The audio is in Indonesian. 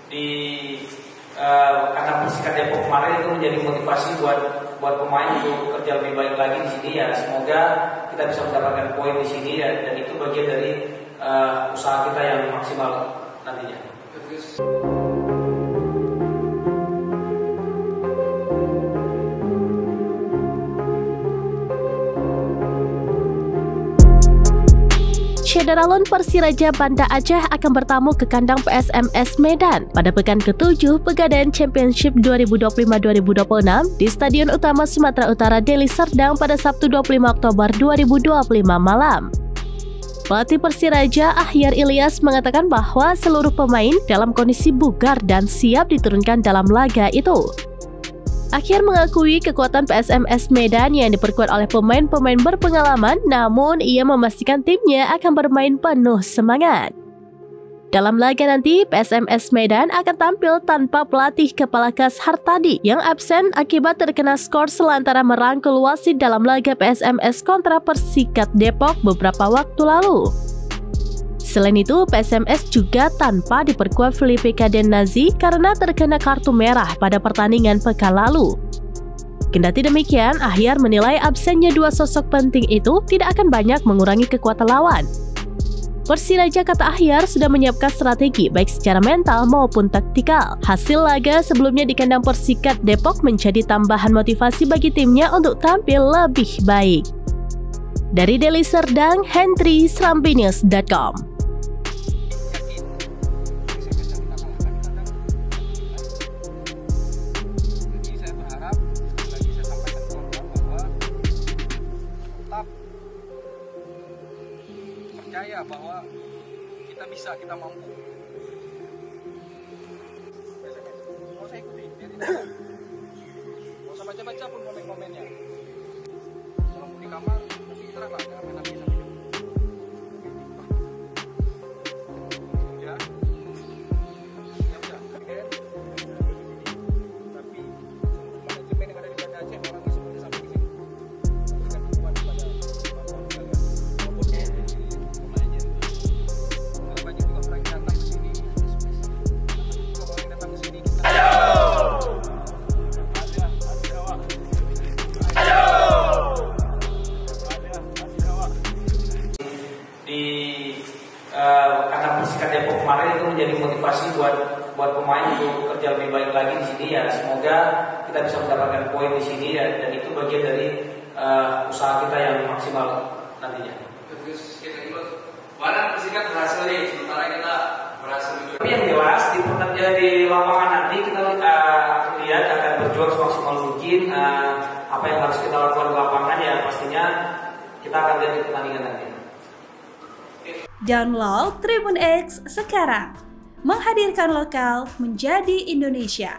di kandang Persikat Depok kemarin itu menjadi motivasi buat pemain untuk kerja lebih baik lagi di sini ya. Semoga kita bisa mendapatkan poin di sini ya, dan itu bagian dari usaha kita yang maksimal nantinya. Cederalon Persiraja Banda Aceh akan bertamu ke kandang PSMS Medan pada pekan ke-7 Pegadaian Championship 2025-2026 di Stadion Utama Sumatera Utara Deli Serdang pada Sabtu 25 Oktober 2025 malam. Pelatih Persiraja Ahyar Ilyas mengatakan bahwa seluruh pemain dalam kondisi bugar dan siap diturunkan dalam laga itu. Ahyar mengakui kekuatan PSMS Medan yang diperkuat oleh pemain-pemain berpengalaman, namun ia memastikan timnya akan bermain penuh semangat. Dalam laga nanti, PSMS Medan akan tampil tanpa pelatih kepala kas Hartadi yang absen akibat terkena skor selantaran merangkul wasit dalam laga PSMS kontra Persikat Depok beberapa waktu lalu. Selain itu, PSMS juga tanpa diperkuat Felipe Kadenazi karena terkena kartu merah pada pertandingan pekan lalu. Kendati demikian, Ahyar menilai absennya dua sosok penting itu tidak akan banyak mengurangi kekuatan lawan. Persiraja, kata Ahyar, sudah menyiapkan strategi baik secara mental maupun taktikal. Hasil laga sebelumnya di kandang Persikat Depok menjadi tambahan motivasi bagi timnya untuk tampil lebih baik. Dari Deli Serdang, Hendry, SrambiNews.com. Percaya bahwa kita mampu. Nggak usah ikuti, nggak usah baca-baca pun komen-komennya. Kalau mau di kamar, tapi istirahat lah, jangan main HP sampai jam. Ya, ya udah. Tapi manajemen yang ada di Banda Aceh orangnya semuanya sampai di sini. Berikan dukungan kepada kemampuan kalian. Kandang Persikat Depok kemarin itu menjadi motivasi buat pemain untuk kerja lebih baik lagi di sini ya. Semoga kita bisa mendapatkan poin di sini ya, dan itu bagian dari usaha kita yang maksimal nantinya. Mana Persikat berhasil nih, sementara kita berhasil juga. Tapi yang jelas di lapangan nanti kita lihat akan berjuang semaksimal mungkin. Apa yang harus kita lakukan di lapangan ya pastinya kita akan lihat di pertandingan nanti. Download Tribun X sekarang, menghadirkan lokal menjadi Indonesia.